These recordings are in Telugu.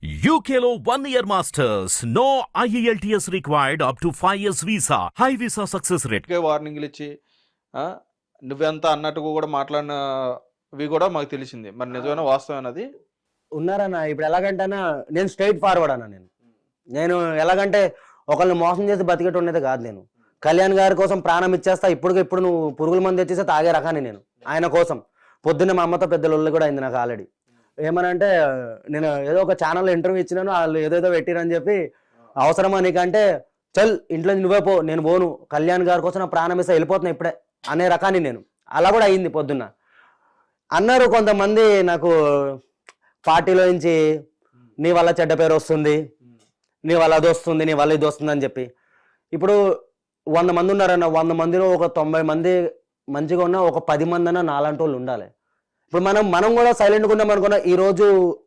UKLO 1 year masters. No IELTS required up to 5 years visa. High visa success rate. వార్నింగ్లు ఇచ్చి ఆ, నువ్వెంత అన్నట్టుగా కూడా మాట్లాడినవి కూడా మాకు తెలిసింది. మరి నిజమైన వాస్తవం అది ఉన్నారన్న. ఇప్పుడు ఎలాగంటేనా నేను స్ట్రైట్ ఫార్వర్డ్ అన్న. నేను ఎలాగంటే ఒకళ్ళని మోసం చేసి బతికేట ఉండేది కాదు. నేను కళ్యాణ్ గారి కోసం ప్రాణం ఇచ్చేస్తా. ఇప్పుడు నువ్వు పురుగుల మంది వచ్చేస్తే తాగే రకాన్ని నేను ఆయన కోసం. పొద్దున్న మా అమ్మతో పెద్ద లొల్లి కూడా అయింది నాకు ఆల్రెడీ. ఏమనంటే నేను ఏదో ఒక ఛానల్లో ఇంటర్వ్యూ ఇచ్చినాను, వాళ్ళు ఏదేదో పెట్టిరని చెప్పి అవసరమా నీకంటే చల్ ఇంట్లో నువ్వే పో, నేను పోను, కళ్యాణ్ గారి కోసం నా ప్రాణం ఇస్తా, వెళ్ళిపోతున్నా ఇప్పుడే అనే రకాన్ని నేను. అలా కూడా అయింది పొద్దున్న. అన్నారు కొంతమంది నాకు పార్టీలో నుంచి నీ వల్ల చెడ్డ పేరు వస్తుంది, నీ వల్ల అది వస్తుంది, నీ వల్ల ఇది వస్తుంది అని చెప్పి. ఇప్పుడు 100 మంది ఉన్నారన్న, 100 మందిలో ఒక 90 మంది మంచిగా ఉన్నా, ఒక 10 మంది అన్నా నాలాంటి వాళ్ళు ఉండాలి. ఇప్పుడు మనం కూడా సైలెంట్గా ఉన్నాం అనుకున్నా, ఈ రోజు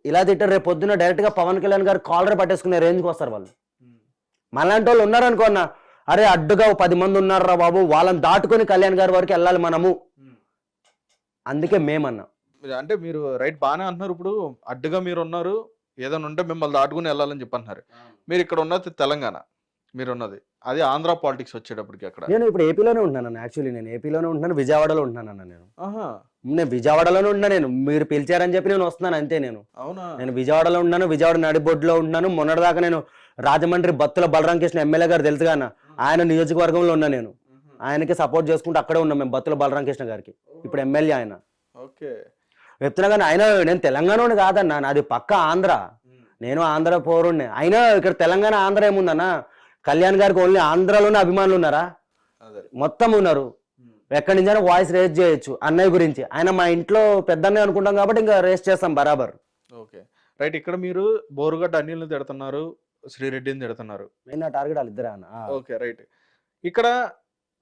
ఇలా తిట్టారు, రేపు పొద్దున్న డైరెక్ట్గా పవన్ కళ్యాణ్ గారు కాలర్ పట్టేసుకునే రేంజ్కి వస్తారు వాళ్ళు. మనలాంటి వాళ్ళు ఉన్నారనుకున్నా, అరే అడ్డుగా 10 మంది ఉన్నారా బాబు, వాళ్ళని దాటుకొని కళ్యాణ్ గారి వరకు వెళ్ళాలి మనము. అందుకే మేమన్నా. అంటే మీరు రైట్ బాగానే అంటున్నారు. ఇప్పుడు అడ్డుగా మీరు ఉన్నారు, ఏదైనా ఉంటే మిమ్మల్ని దాటుకుని వెళ్ళాలని చెప్పి అంటున్నారు. మీరు ఇక్కడ ఉన్నది తెలంగాణ, మీరు ఉన్నది అది ఆంధ్ర పాలిటిక్స్ వచ్చేటప్పటికి. అక్కడ నేను ఇప్పుడు ఏపీలోనే ఉంటున్నాను. యాక్చువల్లీ నేను ఏపీలోనే ఉంటున్నాను, విజయవాడలో ఉంటున్నాను. నేను విజయవాడలోనే ఉంటున్నా. నేను మీరు పిలిచారని చెప్పి నేను వస్తున్నాను అంతే. అవునా, నేను విజయవాడలో ఉన్నాను, విజయవాడ నడిబొడ్డులో ఉంటున్నాను. మొన్నటిదాకా నేను రాజమండ్రి బత్తుల బలరామకృష్ణ ఎమ్మెల్యే గారు తెలుసుగా అన్న, ఆయన నియోజకవర్గంలో ఉన్నా. నేను ఆయనకి సపోర్ట్ చేసుకుంటూ అక్కడే ఉన్నాం మేము, బత్తుల బలరామకృష్ణ గారికి. ఇప్పుడు ఎమ్మెల్యే ఆయన. ఓకే చెప్తున్నా కానీ ఆయన, నేను తెలంగాణ కాదన్నా, నాది పక్క ఆంధ్ర. నేను ఆంధ్ర పౌరుణ్ణి. అయినా ఇక్కడ తెలంగాణ ఆంధ్ర ఏముందన్నా, కళ్యాణ్ గారికి ఓన్లీ ఆంధ్రాలోనే అభిమానులు ఉన్నారా? మొత్తం ఉన్నారు. ఎక్కడి నుంచైనా వాయిస్ రేజ్ చేయొచ్చు అన్నయ్య గురించి. ఆయన మా ఇంట్లో పెద్దన్నయ్య అనుకుంటాం కాబట్టి ఇంకా రేస్ చేస్తాం బరాబర్. Okay right. ఇక్కడ మీరు బోరుగడ్డ అనిల్ని తిడుతున్నారు, శ్రీరెడ్డిని తిడుతున్నారు. నా టార్గెట్ వాళ్ళు ఇద్దరే అన్న. Okay right. ఇక్కడ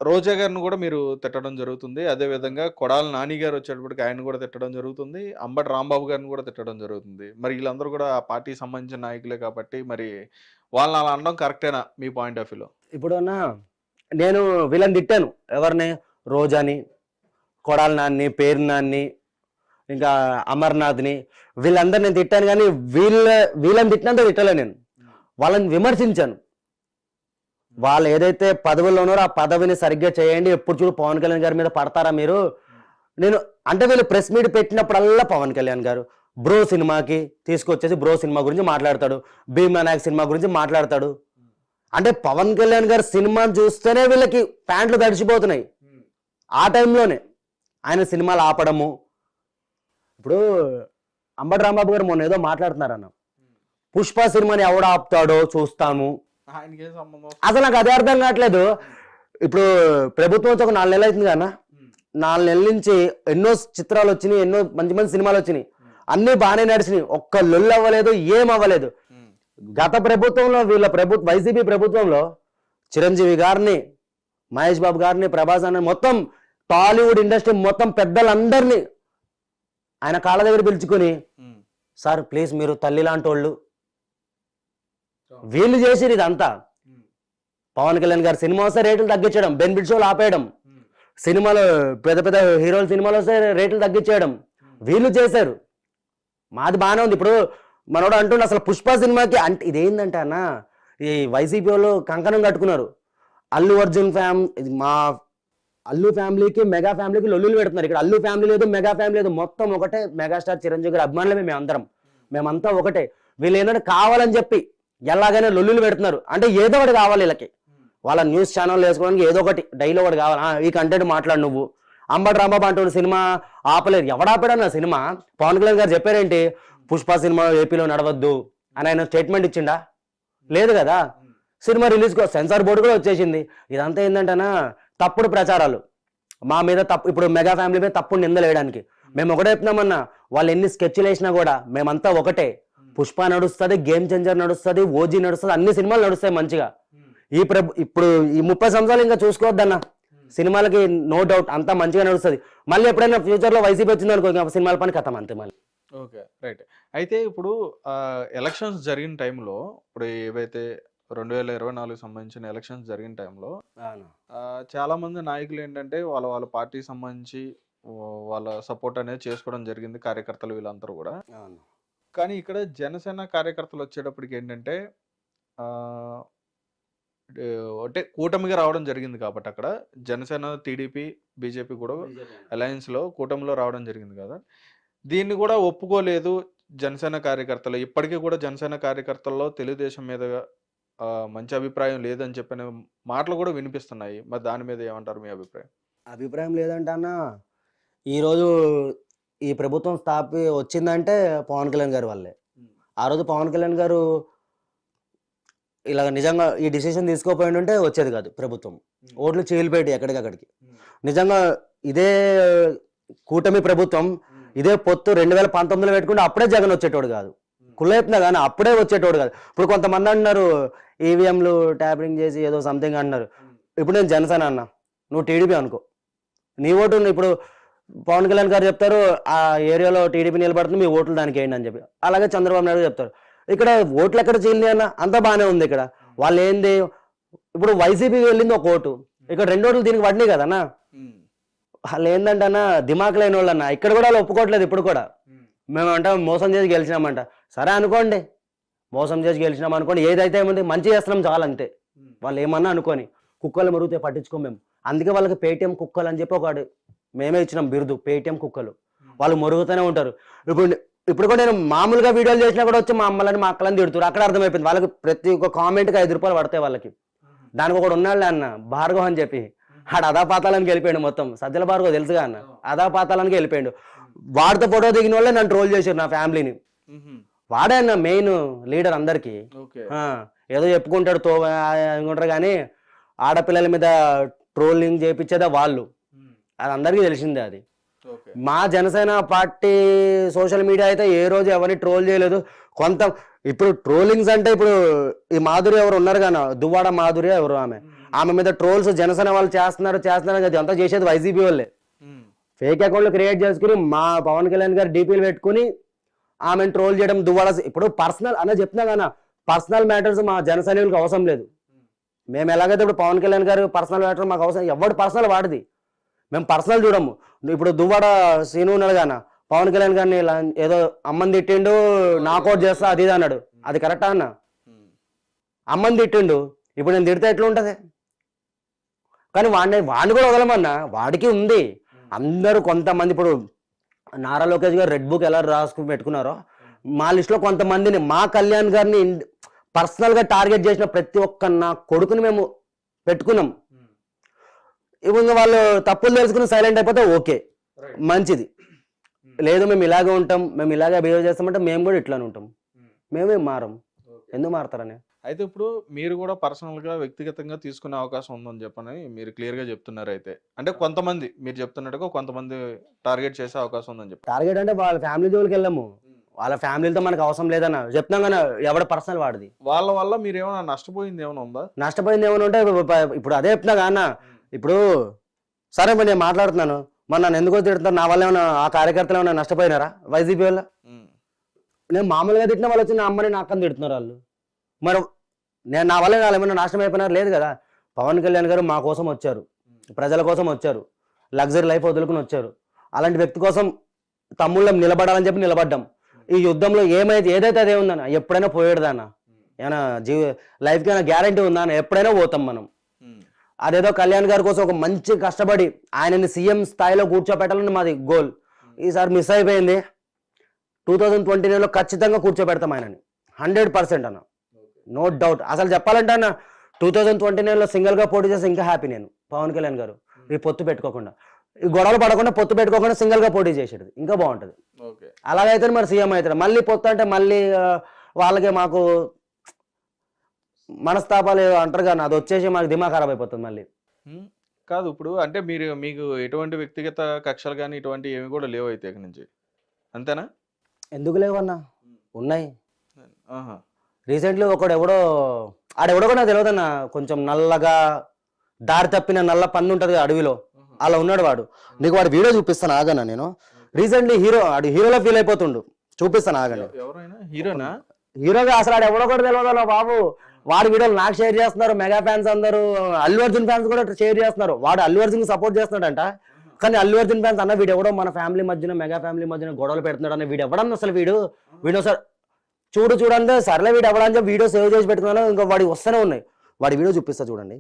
రోజా గారిని కూడా మీరు తిట్టడం జరుగుతుంది. అదే విధంగా కొడాలి నాని గారు వచ్చేటప్పటికి ఆయన కూడా తిట్టడం జరుగుతుంది. అంబటి రాంబాబు గారిని కూడా తిట్టడం జరుగుతుంది. మరి వీళ్ళందరూ కూడా ఆ పార్టీకి సంబంధించిన నాయకులే కాబట్టి మరి వాళ్ళని అలా అనడం కరెక్టేనా మీ పాయింట్ ఆఫ్ వ్యూలో? ఇప్పుడు అన్న నేను వీళ్ళని తిట్టాను. ఎవరిని? రోజాని, కొడాలి నాన్ని, పేరు నాన్ని, ఇంకా అమర్నాథ్ని, వీళ్ళందరూ నేను తిట్టాను. కానీ వీళ్ళని తిట్టినంత తిట్టలే. నేను వాళ్ళని విమర్శించాను. వాళ్ళు ఏదైతే పదవుల్లో ఉన్నారో ఆ పదవిని సరిగ్గా చేయండి. ఎప్పుడు చూడు పవన్ కళ్యాణ్ గారి మీద పడతారా మీరు? నేను అంటే వీళ్ళు ప్రెస్ మీట్ పెట్టినప్పుడల్లా పవన్ కళ్యాణ్ గారు బ్రో సినిమాకి తీసుకొచ్చేసి బ్రో సినిమా గురించి మాట్లాడతాడు, భీమా నాయక్ సినిమా గురించి మాట్లాడతాడు. అంటే పవన్ కళ్యాణ్ గారి సినిమాని చూస్తేనే వీళ్ళకి ప్యాంట్లు తడిచిపోతున్నాయి. ఆ టైంలోనే ఆయన సినిమాలు ఆపడము. ఇప్పుడు అంబటి రాంబాబు గారు మొన్న ఏదో మాట్లాడుతున్నారన్న, పుష్ప సినిమాని ఎవడు ఆపుతాడో చూస్తాము. అసలు నాకు అదే అర్థం కావట్లేదు. ఇప్పుడు ప్రభుత్వం వచ్చి ఒక 4 నెలలు అవుతుంది కన్నా, 4 నెలల నుంచి ఎన్నో చిత్రాలు వచ్చినాయి, ఎన్నో మంచి మంచి సినిమాలు వచ్చినాయి, అన్ని బాగానే నడిచినాయి. ఒక్క లొల్లు అవ్వలేదు, ఏం అవ్వలేదు. గత ప్రభుత్వంలో వీళ్ళ వైసీపీ ప్రభుత్వంలో చిరంజీవి గారిని, మహేష్ బాబు గారిని, ప్రభాస్ అన్న, మొత్తం టాలీవుడ్ ఇండస్ట్రీ మొత్తం పెద్దలందరినీ ఆయన కాళ్ళ దగ్గర పిలుచుకుని, సార్ ప్లీజ్ మీరు తల్లి లాంటి వాళ్ళు, వీళ్ళు చేసిరు ఇదంతా. పవన్ కళ్యాణ్ గారు సినిమా వస్తే రేట్లు తగ్గించడం, బెనిఫిట్ షోలు ఆపేయడం, సినిమాలో పెద్ద పెద్ద హీరోల సినిమాలు వస్తే రేట్లు తగ్గించేయడం వీళ్ళు చేశారు. మాది బాగానే ఉంది. ఇప్పుడు మనోడు అంటుండే అసలు పుష్ప సినిమాకి అంటే ఇదేంటంటే అన్న, ఈ వైసీపీ వాళ్ళు కంకణం కట్టుకున్నారు. అల్లు అర్జున్ మా అల్లు ఫ్యామిలీకి మెగా ఫ్యామిలీకి లొల్లులు పెడుతున్నారు. ఇక్కడ అల్లు ఫ్యామిలీ లేదు, మెగా ఫ్యామిలీ లేదు, మొత్తం ఒకటే. మెగాస్టార్ చిరంజీవి గారి అభిమానులమే మేమంతా ఒకటే. వీళ్ళు ఏంటంటే కావాలని చెప్పి ఎలాగైనా లొల్లులు పెడుతున్నారు. అంటే ఏదో ఒకటి కావాలి వీళ్ళకి, వాళ్ళ న్యూస్ ఛానల్ వేసుకోవడానికి ఏదో ఒకటి డైలీ ఒకటి కావాలి. ఈ కంటెంట్ మాట్లాడు నువ్వు. అంబటి రాంబాబు అంటున్న సినిమా ఆపలేదు. ఎవడాపాడన్న సినిమా? పవన్ కళ్యాణ్ గారు చెప్పారేంటి, పుష్ప సినిమా ఏపీలో నడవద్దు అని ఆయన స్టేట్మెంట్ ఇచ్చిండా? లేదు కదా. సినిమా రిలీజ్ సెన్సార్ బోర్డు కూడా వచ్చేసింది. ఇదంతా ఏంటంటేనా తప్పుడు ప్రచారాలు మా మీద. ఇప్పుడు మెగా ఫ్యామిలీ మీద తప్పుడు నిందలేయడానికి మేము ఒకటే చెప్తున్నామన్నా. వాళ్ళు ఎన్ని స్కెచ్లు వేసినా కూడా మేమంతా ఒకటే. పుష్ప నడుస్తుంది, గేమ్ చేంజర్ నడుస్తుంది, ఓజీ నడుస్తుంది, అన్ని సినిమాలు నడుస్తాయి మంచిగా. ఇప్పుడు ఈ 30 సంవత్సరాలు ఇంకా చూసుకోవద్దన్న, సినిమాలకి నో డౌట్ అంతా మంచిగా నడుస్తుంది. మళ్ళీ ఎప్పుడైనా ఫ్యూచర్ లో వైసీపీ వచ్చింది అనుకో, సినిమాల పని కథం అంతే మళ్ళీ. Okay right. అయితే ఇప్పుడు ఎలక్షన్స్ జరిగిన టైంలో, ఇప్పుడు ఏవైతే 2024 సంబంధించిన ఎలక్షన్స్ జరిగిన టైంలో చాలా మంది నాయకులు ఏంటంటే వాళ్ళ పార్టీకి సంబంధించి వాళ్ళ సపోర్ట్ అనేది చేసుకోవడం జరిగింది, కార్యకర్తలు వీళ్ళందరూ కూడా. కానీ ఇక్కడ జనసేన కార్యకర్తలు వచ్చేటప్పటికి ఏంటంటే అంటే కూటమిగా రావడం జరిగింది కాబట్టి అక్కడ జనసేన, టీడీపీ, బీజేపీ కూడా అలయన్స్లో కూటమిలో రావడం జరిగింది కదా. దీన్ని కూడా ఒప్పుకోలేదు జనసేన కార్యకర్తలు. ఇప్పటికీ కూడా జనసేన కార్యకర్తల్లో తెలుగుదేశం మీద మంచి అభిప్రాయం లేదని చెప్పిన మాటలు కూడా వినిపిస్తున్నాయి. మరి దాని మీద ఏమంటారు మీ అభిప్రాయం? అభిప్రాయం లేదంటే అన్న, ఈరోజు ఈ ప్రభుత్వం వచ్చిందంటే పవన్ కళ్యాణ్ గారి వల్లే. ఆ రోజు పవన్ కళ్యాణ్ గారు ఇలా నిజంగా ఈ డిసిషన్ తీసుకోపోయి ఉంటే వచ్చేది కాదు ప్రభుత్వం. ఓట్లు చీలిపెట్టి ఎక్కడికక్కడికి. నిజంగా ఇదే కూటమి ప్రభుత్వం, ఇదే పొత్తు 2019లో పెట్టుకుంటే అప్పుడే జగన్ వచ్చేటోడు కాదు. కుళ్ళైపునా కానీ అప్పుడే వచ్చేటోడు కాదు. ఇప్పుడు కొంతమంది అంటున్నారు ఈవీఎంలు ట్యాపరింగ్ చేసి ఏదో సంథింగ్ అంటున్నారు. ఇప్పుడు నేను జనసేన అన్నా, నువ్వు టీడీపీ అనుకో, నీ ఓటు ఇప్పుడు పవన్ కళ్యాణ్ గారు చెప్తారు ఆ ఏరియాలో టీడీపీ నిలబడుతుంది, మీ ఓట్లు దానికి వేయండి అని చెప్పి. అలాగే చంద్రబాబు నాయుడు చెప్తారు. ఇక్కడ ఓట్లు ఎక్కడ చీలి అన్న, అంతా బాగానే ఉంది. ఇక్కడ వాళ్ళు ఏంది, ఇప్పుడు వైసీపీ వెళ్ళింది ఒక ఓటు, ఇక్కడ 2 ఓట్లు దీనికి పడినాయి కదన్నా. వాళ్ళు ఏంటంటే అన్న దిమాక్ లేని వాళ్ళు అన్న. ఇక్కడ కూడా వాళ్ళు ఒప్పుకోవట్లేదు. ఇప్పుడు కూడా మేము అంట మోసం చేసి గెలిచినామంట. సరే అనుకోండి, మోసం చేసి గెలిచినాం అనుకోండి, ఏదైతే ఏముంది మంచి చేస్తున్నాం చాలు అంతే. వాళ్ళు ఏమన్నా అనుకోని, కుక్కలు మరుగుతే పట్టించుకోం మేము. అందుకే వాళ్ళకి పేటీఎం కుక్కలు అని చెప్పి ఒకటి మేమే ఇచ్చినాం బిరుదు, పేటీఎం కుక్కలు. వాళ్ళు మరుగుతూనే ఉంటారు. ఇప్పుడు కూడా నేను మామూలుగా వీడియోలు చేసినా కూడా వచ్చి మా అమ్మలని మా అక్కలని తిడుతారు. అక్కడ అర్థమైపోయింది వాళ్ళకి ప్రతి ఒక్క కామెంట్కి 5 రూపాయలు పడతాయి వాళ్ళకి. దానికి ఒకటి ఉన్నాళ్ళే అన్న భార్గవ్ అని చెప్పి, ఆడ అదాపాతాలానికి వెళ్ళిపోయాడు మొత్తం. సజ్జల భార్గవ్ తెలుసుగా అన్న, అదాపాతాలానికి వెళ్ళిపోయాడు. వాడితో ఫోటో దిగిన వాళ్ళే నన్ను ట్రోల్ చేశారు, నా ఫ్యామిలీని. వాడే అన్న మెయిన్ లీడర్ అందరికి. ఏదో చెప్పుకుంటాడు అనుకుంటారు కానీ ఆడపిల్లల మీద ట్రోలింగ్ చేయించేదే వాళ్ళు. అది అందరికీ తెలిసిందే. అది మా జనసేన పార్టీ సోషల్ మీడియా అయితే ఏ రోజు ఎవరిని ట్రోల్ చేయలేదు. ఇప్పుడు ట్రోలింగ్స్ అంటే ఇప్పుడు ఈ మాధురి ఎవరు ఉన్నారు కానీ, దువ్వాడ మాధురి ఎవరు, ఆమె మీద ట్రోల్స్ జనసేన వాళ్ళు చేస్తున్నారు అది అంతా చేసేది వైసీపీ వాళ్ళే. ఫేక్ అకౌంట్లు క్రియేట్ చేసుకుని మా పవన్ కళ్యాణ్ గారు డీపీలు పెట్టుకుని ఆమెను ట్రోల్ చేయడం, దువ్వాడ. ఇప్పుడు పర్సనల్ అన్న చెప్తున్నా కానీ పర్సనల్ మ్యాటర్స్ మా జనసైనికులకు అవసరం లేదు. మేము ఎలాగైతే ఇప్పుడు పవన్ కళ్యాణ్ గారు పర్సనల్ మ్యాటర్ మాకు అవసరం, ఎవడు పర్సనల్ వాడిది, మేము పర్సనల్ చూడము. ఇప్పుడు దువ్వాడ సీను ఉన్నాడు గాన, పవన్ కళ్యాణ్ గారిని ఏదో అమ్మని తిట్టిండు, నాకౌట్ చేస్తా అది ఇది అన్నాడు. అది కరెక్టా అన్న? అమ్మని తిట్టిండు, ఇప్పుడు నేను తిడితే ఎట్లుంటది? కానీ వాడిని కూడా వదలమన్నా, వాడికి ఉంది. అందరూ కొంతమంది ఇప్పుడు నారా లోకేష్ గారు రెడ్ బుక్ ఎలా రాసుకుని పెట్టుకున్నారో, మా లిస్టులో కొంతమందిని మా కళ్యాణ్ గారిని పర్సనల్ గా టార్గెట్ చేసిన ప్రతి ఒక్క నా కొడుకుని మేము పెట్టుకున్నాం. ఇప్పుడు వాళ్ళు తప్పులు తెలుసుకుని సైలెంట్ అయిపోతే ఓకే, మంచిది. లేదు మేము ఇలాగే ఉంటాం, మేము ఇలాగే బిహేవ్ చేస్తామంటే మేము కూడా ఇట్లానే ఉంటాం, మేమేం మారం. ఎందుకు మారతారని? అయితే ఇప్పుడు మీరు కూడా పర్సనల్ గా వ్యక్తిగతంగా తీసుకునే అవకాశం ఉందని చెప్పని మీరు క్లియర్ గా చెప్తున్నారు. అయితే అంటే కొంతమంది మీరు చెప్తున్నట్టుగా కొంతమంది టార్గెట్ చేసే అవకాశం ఉందని చెప్పి. టార్గెట్ అంటే వాళ్ళ ఫ్యామిలీ జోలికి వెళ్ళాము, వాళ్ళ ఫ్యామిలీతో మనకు అవసరం లేదన్న చెప్తాం కానీ ఎవడ పర్సనల్ వాడిది. వాళ్ళ వల్ల మీరు ఏమైనా నష్టపోయింది ఏమైనా ఉందా? నష్టపోయింది ఏమైనా ఉంటే ఇప్పుడు అదే చెప్తున్నా కాన్న. ఇప్పుడు సరే మరి నేను మాట్లాడుతున్నాను, మరి నన్ను ఎందుకో తిడుతున్నారు, నా వల్ల ఏమైనా ఆ కార్యకర్తలు ఏమైనా నష్టపోయినారా వైసీపీ వల్ల? నేను మామూలుగా తిట్టిన వాళ్ళు వచ్చి నా అమ్మని నా అక్కని తిడుతున్నారు వాళ్ళు. మరి నేను నా వల్ల వాళ్ళు ఏమైనా నాశనం అయిపోయినారు? లేదు కదా. పవన్ కళ్యాణ్ గారు మా కోసం వచ్చారు, ప్రజల కోసం వచ్చారు, లగ్జరీ లైఫ్ వదులుకుని వచ్చారు. అలాంటి వ్యక్తి కోసం తమ్ముళ్ళం నిలబడాలని చెప్పి నిలబడ్డాం. ఈ యుద్ధంలో ఏదైతే అదే ఉందన్న, ఎప్పుడైనా పోయేదాన్న, ఏమైనా లైఫ్కి ఏమైనా గ్యారంటీ ఉందా అన్న? ఎప్పుడైనా పోతాం మనం. అదేదో కళ్యాణ్ గారి కోసం ఒక మంచి కష్టపడి ఆయనని సీఎం స్థాయిలో కూర్చోపెట్టాలని మాది గోల్. ఈసారి మిస్ అయిపోయింది. 2029లో ఖచ్చితంగా కూర్చోబెడతాం ఆయనని 100% అన్న, నో డౌట్. అసలు చెప్పాలంటే అన్న 2029లో సింగిల్గా పోటీ చేస్తే ఇంకా హ్యాపీ నేను. పవన్ కళ్యాణ్ గారు ఈ పొత్తు పెట్టుకోకుండా, ఈ గొడవలు పడకుండా పొత్తు పెట్టుకోకుండా సింగిల్గా పోటీ చేసేది ఇంకా బాగుంటుంది. అలాగైతే మరి సీఎం అవుతాడు. మళ్ళీ పొత్తు అంటే మళ్ళీ వాళ్ళకి మాకు మనస్తాపాలు అంటారు కానీ అది వచ్చేసి మాకు దిమాగ్ ఖరాబ్ అయిపోతుంది మళ్ళీ. కాదు ఇప్పుడు అంటే మీకు ఎటువంటి వ్యక్తిగత కక్షలు కానీ ఇటువంటి ఏమి కూడా లేవు అయితే ఇక్కడి నుంచి, అంతేనా? ఎందుకు లేవన్నా, ఉన్నాయి. రీసెంట్లీ ఆడెవడో కూడా నాకు తెలియదన్న, కొంచెం నల్లగా దారి తప్పిన నల్ల పన్ను ఉంటుంది అడవిలో, అలా ఉన్నాడు వాడు. నీకు వాడు వీడియో చూపిస్తాను ఆగన్నా. నేను రీసెంట్లీ హీరోలో ఫీల్ అయిపోతుండు, చూపిస్తాను ఆగండి. హీరోగా అసలు ఆడు ఎవడో కూడా తెలియదు బాబు. వాడి వీడియోలు నాకు షేర్ చేస్తున్నారు మెగా ఫ్యాన్స్ అందరూ, అల్లు అర్జున్ ఫ్యాన్స్ కూడా షేర్ చేస్తున్నారు. వాడు అల్లు అర్జున్ సపోర్ట్ చేస్తున్నాడంట, కానీ అల్లు అర్జున్ ఫ్యాన్స్ అన్న వీడు ఎవడో మన ఫ్యామిలీ మధ్యన మెగా ఫ్యామిలీ మధ్యన గొడవలు పెడుతున్నాడు అన్న వీడు ఎవడన్నా అసలు వీడు సార్ చూడండి సర్లే వీడు ఎవడని చెప్పి వీడియో సేవ్ చేసి పెట్టుకున్నాను ఇంకా వాడి వస్తూనే ఉన్నాయి వాడి వీడియో చూపిస్తా చూడండి.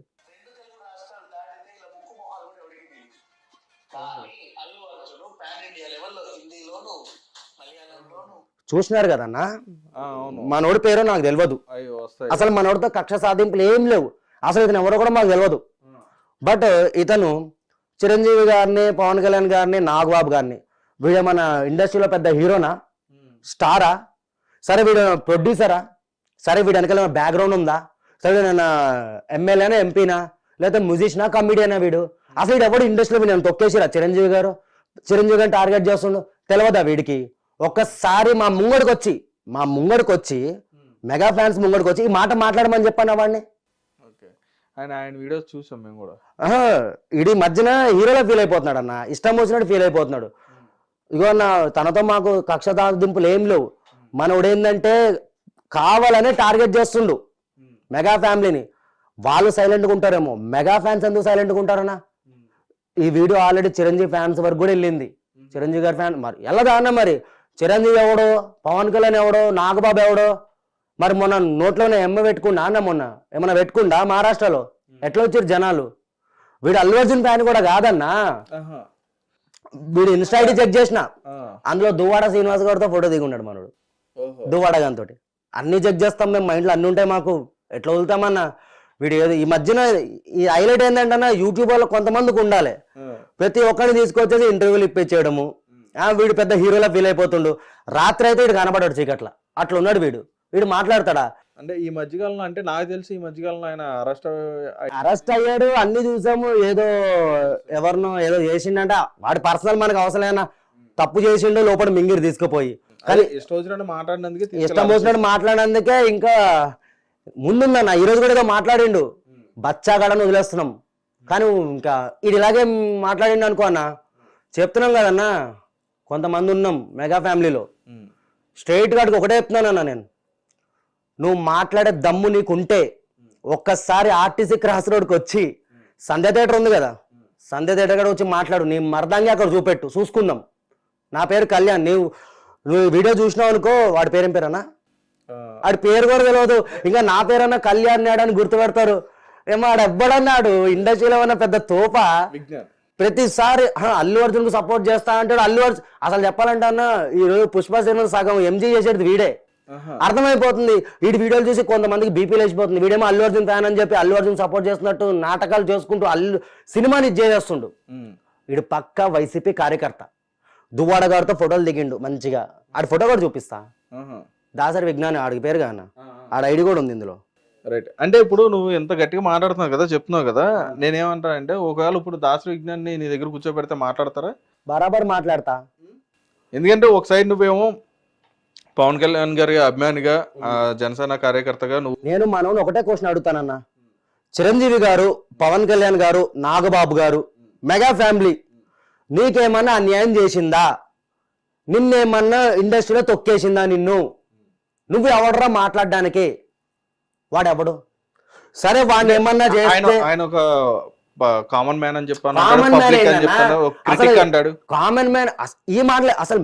చూసినారు కదన్నా మనోడి పేరు నాకు తెలియదు అసలు మనోడితో కక్ష సాధింపులు ఏం లేవు అసలు ఇతను ఎవరో కూడా మాకు తెలియదు. బట్ ఇతను చిరంజీవి గారిని పవన్ కళ్యాణ్ గారిని నాగబాబు గారిని వీడు మన ఇండస్ట్రీలో పెద్ద హీరోనా స్టారా సరే వీడు ప్రొడ్యూసరా సరే వీడు వెనకాల బ్యాక్గ్రౌండ్ ఉందా సరే వీడు ఎమ్మెల్యేనా ఎంపీనా లేకపోతే మ్యూజిషియనా కమిడియనా వీడు అసలు వీడు ఎవడు ఇండస్ట్రీలో నేను తొక్కేసిరా చిరంజీవి గారిని టార్గెట్ చేస్తుండు తెలియదా వీడికి. ఒక్కసారి మా ముంగడికి వచ్చి మెగా ఫ్యాన్స్ ముంగడికి వచ్చి ఈ మాట మాట్లాడమని చెప్పాను వాడిని. ఆయన వీడియోస్ చూసాం మేము కూడా. ఇది మధ్యన హీరోలో ఫీల్ అయిపోతున్నాడు అన్న ఇష్టం వచ్చినట్టు ఫీల్ అయిపోతున్నాడు. ఇగో అన్న తనతో మాకు కక్ష దింపులు ఏం లేవు మనోడు ఏంటంటే కావాలనే టార్గెట్ చేస్తుండు మెగా ఫ్యామిలీని. వాళ్ళు సైలెంట్గా ఉంటారేమో మెగా ఫ్యాన్స్ ఎందుకు సైలెంట్గా ఉంటారన్నా. ఈ వీడియో ఆల్రెడీ చిరంజీవి ఫ్యాన్స్ వరకు కూడా వెళ్ళింది. చిరంజీవి గారి ఫ్యాన్ మరి వెళ్ళదా అన్న మరి చిరంజీవి ఎవడో పవన్ కళ్యాణ్ ఎవడో నాగబాబు ఎవడో మరి మొన్న నోట్లోనే ఎమ్మ పెట్టుకుండా అన్న మొన్న ఏమన్నా పెట్టుకుండా మహారాష్ట్రలో ఎట్లా వచ్చారు జనాలు. వీడు అల్లు అర్జున్ ఫ్యాన్ కూడా కాదన్నా వీడు ఇన్స్టా ఐడి చెక్ చేసిన అందులో దువ్వాడ శ్రీనివాస్ గారితో ఫోటో దిగున్నాడు మనోడు దువ్వాడ గారితో. అన్ని చెక్ చేస్తాం మేము మైండ్లో అన్ని ఉంటాయి మాకు ఎట్లా వదులుతామన్నా. వీడు ఏదో ఈ మధ్యన ఈ హైలైట్ ఏంటంటే యూట్యూబ్ లో కొంతమందికి ఉండాలి ప్రతి ఒక్కరిని తీసుకొచ్చేసి ఇంటర్వ్యూలు ఇప్పించేయడము. వీడు పెద్ద హీరోలా ఫీల్ అయిపోతుండు. రాత్రి అయితే వీడు కనబడాడు చీకట్ల అట్లా ఉన్నాడు వీడు మాట్లాడతాడా అంటే ఈ మధ్యకాలంలో అంటే నాకు తెలిసి ఈ మధ్యకాలంలో ఆయన అరెస్ట్ అయ్యాడు అన్ని చూసాము. ఎవరినో ఏదో చేసిండంట వాడి పర్సనల్ మనకు అవసరమైనా తప్పు చేసిండు లోపల మింగిరి తీసుకుపోయి కానీ ఇష్టం వచ్చినట్టు మాట్లాడినందుకే ఇంకా ముందుందన్న ఈరోజు కూడా ఏదో మాట్లాడిండు బచ్చాగాడని వదిలేస్తున్నాం కానీ ఇంకా ఇది ఇలాగే మాట్లాడిండు అనుకో అన్న చెప్తున్నాం కదన్నా కొంతమంది ఉన్నాం మెగా ఫ్యామిలీలో స్ట్రైట్ గాడికి ఒకటే చెప్తున్నానన్నా నేను నువ్వు మాట్లాడే దమ్ము నీకుంటే ఒక్కసారి ఆర్టీసీ క్రాస్ రోడ్కి వచ్చి సంధ్య థియేటర్ ఉంది కదా సంధ్య థియేటర్ కూడా వచ్చి మాట్లాడు నీ మరదంగా అక్కడ చూసుకుందాం. నా పేరు కళ్యాణ్ నువ్వు వీడియో చూసినావు అనుకో వాడి పేరేం పేరన్నా వాడి పేరు కూడా తెలియదు ఇంకా నా పేరన్నా కళ్యాణ్ నాడని గుర్తుపెడతారు ఏమో ఆడు ఎవ్వడన్నాడు ఇండస్ట్రీలో ఉన్న పెద్ద తోప ప్రతిసారి అల్లు అర్జున్ కు సపోర్ట్ చేస్తా అంటాడు. అల్లు అర్జున్ అసలు చెప్పాలంటే అన్న ఈ రోజు పుష్ప సినిమా సగం ఎంజీ చేసేది వీడే అర్థమైపోతుంది. వీడి వీడియోలు చూసి కొంతమందికి బీపీలు వేసిపోతుంది. వీడేమో అల్లు అర్జున్ ఫ్యాన్ అని చెప్పి అల్లు అర్జున్ సపోర్ట్ చేస్తున్నట్టు నాటకాలు చేసుకుంటూ సినిమాని చేస్తుండు. వీడు పక్కా వైసీపీ కార్యకర్త. దువ్వాడ గారితో ఫోటోలు దిగిండు మంచిగా ఆడి ఫోటో కూడా చూపిస్తా దాసరి విజ్ఞాని ఆడికి పేరు కాన ఆడ ఐడి కూడా ఉంది ఇందులో. రైట్ అంటే ఇప్పుడు నువ్వు ఎంత గట్టిగా మాట్లాడుతున్నావు కదా చెప్తున్నావు కదా నేనేమంటా అంటే ఒకవేళ ఇప్పుడు దాసరి విజ్ఞాన్ని నీ దగ్గర కూర్చోబెడితే మాట్లాడతారా? బరాబర్ మాట్లాడతా. ఎందుకంటే ఒక సైడ్ నువ్వేమో పవన్ కళ్యాణ్ గారి అభిమానిగా జనసేన కార్యకర్తగా నేను మనోని ఒకటే క్వశ్చన్ అడుగుతానన్నా చిరంజీవి గారు పవన్ కళ్యాణ్ గారు నాగబాబు గారు మెగా ఫ్యామిలీ నీకేమన్నా అన్యాయం చేసిందా నిన్నేమన్నా ఇండస్ట్రీలో తొక్కేసిందా నువ్వు ఎవడరా మాట్లాడడానికి వాడెవడు సరే వాడిని ఏమన్నా చేస్తే ఆయన ఒక కామన్ మ్యాన్ అని చెప్పాను కామన్ మ్యాన్ ఈ మాటలే అసలు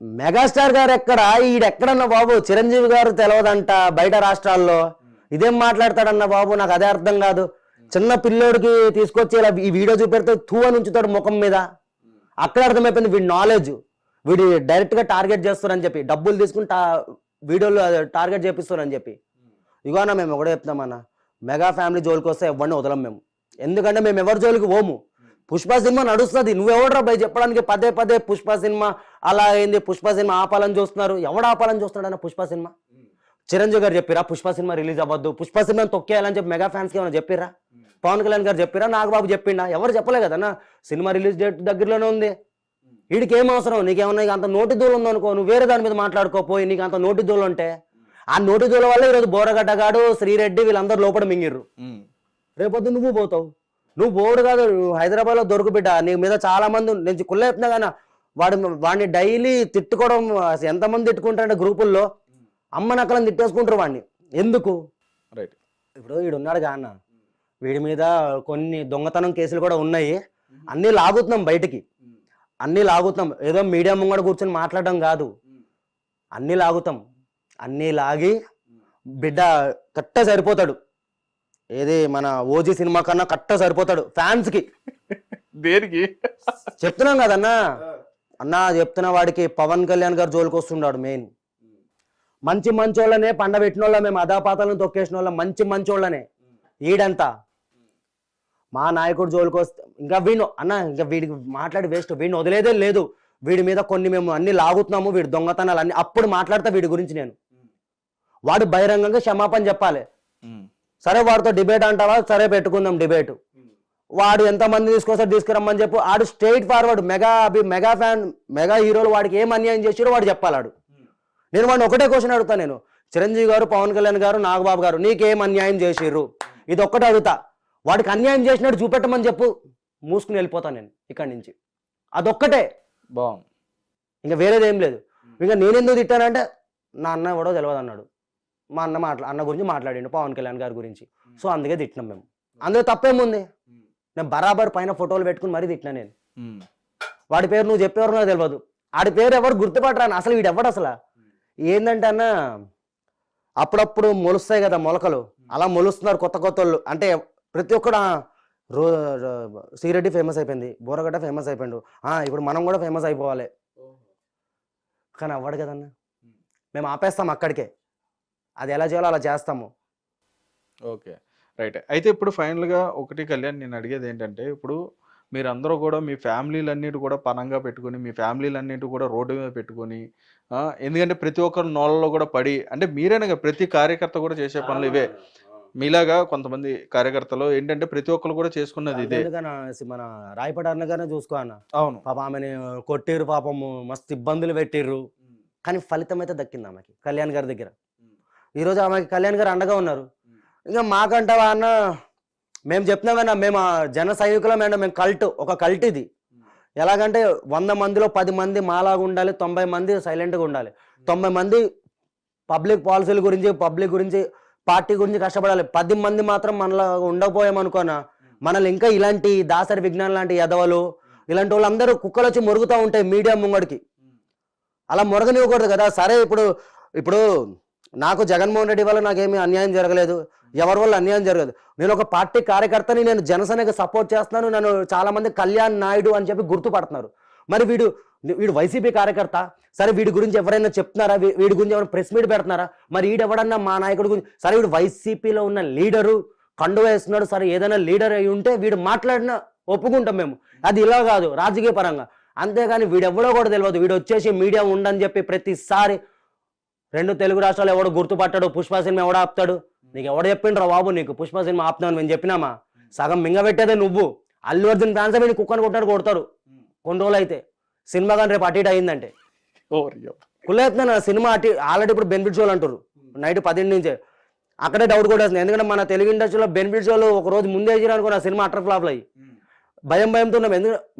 మెగాస్టార్ గారు ఎక్కడ ఈడెక్కడన్నా బాబు చిరంజీవి గారు తెలియదంట బయట రాష్ట్రాల్లో ఇదేం మాట్లాడతాడన్న బాబు నాకు అదే అర్థం కాదు. చిన్న పిల్లోడికి తీసుకొచ్చి ఇలా ఈ వీడియో చూపెడితే తూ అని ఉంచుతాడు ముఖం మీద అక్కడ అర్థమైపోయింది వీడి నాలెడ్జ్ వీడి డైరెక్ట్ గా టార్గెట్ చేస్తారని చెప్పి డబ్బులు తీసుకుని వీడియోలు టార్గెట్ చేపిస్తారని చెప్పి. ఇగోనా మేము ఒకటే చెప్తామన్నా మెగా ఫ్యామిలీ జోలికి వస్తే ఎవరిని వదలం మేము ఎందుకంటే మేము ఎవరి జోలికి పోము. పుష్ప సినిమా నడుస్తుంది నువ్వెవడరా భయ చెప్పడానికి పదే పుష్ప సినిమా అలా అయింది పుష్ప సినిమా ఆపాలని చూస్తున్నారు. ఎవడు ఆపాలని చూస్తున్నాడు అన్న పుష్ప సినిమా? చిరంజీవి గారు చెప్పిరా పుష్ప సినిమా రిలీజ్ అవ్వద్దు పుష్ప సినిమాని తొక్కేయాలని చెప్పి మెగా ఫ్యాన్స్ కి ఏమైనా చెప్పిరా? పవన్ కళ్యాణ్ గారు చెప్పిరా? నాగబాబు చెప్పిండా? ఎవరు చెప్పలే కదన్నా. సినిమా రిలీజ్ డేట్ దగ్గరలోనే ఉంది. వీడికి ఏం అవసరం? నీకేమన్నా అంత నోటి దూలు ఉందనుకో నువ్వు వేరే దాని మీద మాట్లాడుకోపోయి నీకు అంత నోటి దూలు ఉంటే ఆ నోటి దూల వల్ల ఈరోజు బోరగడ్డగాడు శ్రీరెడ్డి వీళ్ళందరూ లోపల మింగిర్రు. రేపొద్దు నువ్వు పోతావు. నువ్వు పోడు కాదు హైదరాబాద్ లో దొరుకు బిడ్డ నీ మీద చాలా మంది నేను కుళ్ళ చెప్తున్నా కానీ వాడిని డైలీ తిట్టుకోవడం ఎంతమంది తిట్టుకుంటారంటే గ్రూపుల్లో అమ్మ నక్కలను తిట్టేసుకుంటారు వాడిని. ఎందుకు? రైట్. ఇప్పుడు వీడు ఉన్నాడు కా అన్న వీడి మీద కొన్ని దొంగతనం కేసులు కూడా ఉన్నాయి. అన్నీ లాగుతున్నాం బయటికి, అన్నీ లాగుతున్నాం. ఏదో మీడియా ముంగడ కూర్చొని మాట్లాడడం కాదు, అన్నీ లాగుతాం. అన్నీ లాగి బిడ్డ కట్ట సరిపోతాడు. ఏది మన ఓజీ సినిమా కన్నా కట్ట సరిపోతాడు ఫ్యాన్స్కి. దేనికి చెప్తున్నాం కదన్నా అన్నా, చెప్తున్న వాడికి పవన్ కళ్యాణ్ గారు జోలికి వస్తున్నాడు. మెయిన్ మంచి మంచోళ్ళనే పండబెట్టిన వాళ్ళ, మేము అదాపాతాలను తొక్కేసిన వాళ్ళ మంచి మంచోళ్ళనే. ఈడంతా మా నాయకుడు జోలికి వస్తే ఇంకా వీడు అన్న, ఇంకా వీడికి మాట్లాడి వేస్ట్. వీడిని వదిలేదే లేదు. వీడి మీద కొన్ని మేము అన్ని లాగుతున్నాము, వీడి దొంగతనాలు అన్ని. అప్పుడు మాట్లాడతా వీడి గురించి నేను. వాడు బహిరంగంగా క్షమాపణ చెప్పాలి. సరే వాడితో డిబేట్ అంటావా, సరే పెట్టుకుందాం డిబేట్. వాడు ఎంతమంది తీసుకొస్తాడు తీసుకురమ్మని చెప్పు. ఆడు straight forward mega fan, mega హీరోలు వాడికి ఏం అన్యాయం చేసారో వాడు చెప్పాలాడు. నేను వాడిని ఒకటే క్వశ్చన్ అడుగుతా. నేను చిరంజీవి గారు, పవన్ కళ్యాణ్ గారు, నాగబాబు గారు నీకేం అన్యాయం చేసిర్రు, ఇది ఒక్కటే అడుగుతా. వాడికి అన్యాయం చేసినట్టు చూపెట్టమని చెప్పు, మూసుకుని వెళ్ళిపోతాను నేను ఇక్కడి నుంచి. అదొక్కటే బాగుంది, ఇంకా వేరేది ఏం లేదు. ఇంకా నేనెందుకు తిట్టానంటే నా అన్న ఎవడో తెలియదు అన్నాడు. మా అన్న గురించి మాట్లాడిండు, పవన్ కళ్యాణ్ గారి గురించి. సో అందుకే తిట్టినాం మేము. అందులో తప్పేముంది? నేను బరాబర్ పైన ఫోటోలు పెట్టుకుని మరీ తిట్టినా నేను. వాడి పేరు నువ్వు చెప్పేవారు నాకు తెలియదు. ఆడి పేరు ఎవరు గుర్తుపట్టరాను అసలు. వీడు ఎవడు అసలు? ఏంటంటే అన్న, అప్పుడప్పుడు మొలుస్తాయి కదా మొలకలు, అలా మొలుస్తున్నారు కొత్త కొత్త వాళ్ళు. అంటే ప్రతి ఒక్కడు శ్రీరెడ్డి ఫేమస్ అయిపోయింది, బోరగడ్డ ఫేమస్ అయిపోయిండు, ఇప్పుడు మనం కూడా ఫేమస్ అయిపోవాలి. కానీ అవ్వడు కదన్న. మేము ఆపేస్తాం అక్కడికే. అది ఎలా చేయాలో అలా చేస్తాము. Okay, right. అయితే ఇప్పుడు ఫైనల్గా ఒకటి కళ్యాణ్, నేను అడిగేది ఏంటంటే, ఇప్పుడు మీరందరూ కూడా మీ ఫ్యామిలీలన్నిటి కూడా పనంగా పెట్టుకొని, మీ ఫ్యామిలీలన్నిటి కూడా రోడ్డు మీద పెట్టుకొని, ఎందుకంటే ప్రతి ఒక్కరు నోళ్ళలో కూడా పడి, అంటే మీరేనా ప్రతి కార్యకర్త కూడా చేసే పనులు ఇవే. మీలాగా కొంతమంది కార్యకర్తలు ఏంటంటే ప్రతి ఒక్కరు కూడా చేసుకున్నది ఇదే. మన రాయపడి అన్నగానే చూసుకో అన్న. అవును, పాప ఆమెని కొట్టిర్రు, పాపము మస్తు ఇబ్బందులు పెట్టిర్రు. కానీ ఫలితం అయితే దక్కింది ఆమెకి కళ్యాణ్ గారి దగ్గర. ఈరోజు ఆమెకి కళ్యాణ్ గారు అండగా ఉన్నారు. ఇంకా మాకంటావా అన్న, మేము చెప్తున్నాం కన్నా, మేము జన సైనికులం అండి. మేము ఒక కల్ట్ ఇది. ఎలాగంటే 100 మందిలో 10 మంది మాలాగా ఉండాలి, 90 మంది సైలెంట్గా ఉండాలి, 90 మంది పబ్లిక్ పాలసీల గురించి, పబ్లిక్ గురించి, పార్టీ గురించి కష్టపడాలి. 10 మంది మాత్రం మనలా ఉండకపోయామనుకోనా, మనల్ని ఇంకా ఇలాంటి దాసరి విజ్ఞానం లాంటి ఎదవలు, ఇలాంటి వాళ్ళందరూ కుక్కలు వచ్చి మొరుగుతూ ఉంటాయి మీడియా ముంగడికి. అలా మొరగనివ్వకూడదు కదా. సరే ఇప్పుడు నాకు జగన్మోహన్ రెడ్డి వల్ల నాకేమీ అన్యాయం జరగలేదు, ఎవరి వల్ల అన్యాయం జరగదు. నేను ఒక పార్టీ కార్యకర్తని, నేను జనసేనకి సపోర్ట్ చేస్తున్నాను. నన్ను చాలా మంది కళ్యాణ్ నాయుడు అని చెప్పి గుర్తుపడుతున్నారు. మరి వీడు వైసీపీ కార్యకర్త. సరే వీడి గురించి ఎవరైనా చెప్తున్నారా, వీడి గురించి ఎవరైనా ప్రెస్ మీట్ పెడుతున్నారా? మరి వీడెవడన్నా మా నాయకుడి గురించి, సరే వీడు వైసీపీలో ఉన్న లీడరు, కండు వేస్తున్నాడు, సరే ఏదైనా లీడర్ అయి ఉంటే వీడు మాట్లాడినా ఒప్పుకుంటాం మేము. అది ఇలా కాదు, రాజకీయ పరంగా. అంతేగాని వీడెవడో కూడా తెలియదు. వీడు వచ్చేసి మీడియా ఉండని చెప్పి ప్రతిసారి 2 తెలుగు రాష్ట్రాలు ఎవడో గుర్తుపట్టాడు, పుష్ప సినిమా ఎవడో ఆపుతాడు. నీకు ఎవడ చెప్పిండ్రా బాబు నీకు పుష్ప సినిమా ఆపుతున్నావు? మేము చెప్పినామా? సగం మింగబెట్టేదే నువ్వు. అల్లు అర్జున్ ఫ్యాన్స్ వీడిని కుక్కని కొడతాడు కొన్ని రోజులు అయితే. సినిమా కానీ రేపు అటు ఇటు అయిందంటే కుళ్ళేస్తున్నా. సినిమా ఆల్రెడీ ఇప్పుడు బెనిఫిట్ షోలు అంటారు నైట్ 10 నుంచే. అక్కడే డౌట్ కూడా వస్తుంది. ఎందుకంటే మన తెలుగు ఇండస్ట్రీలో బెనిఫిట్ షోలు ఒక రోజు ముందే అనుకో, నా సినిమా అటర్ ఫ్లాప్లు అయ్యి భయంతో ఉన్నాం.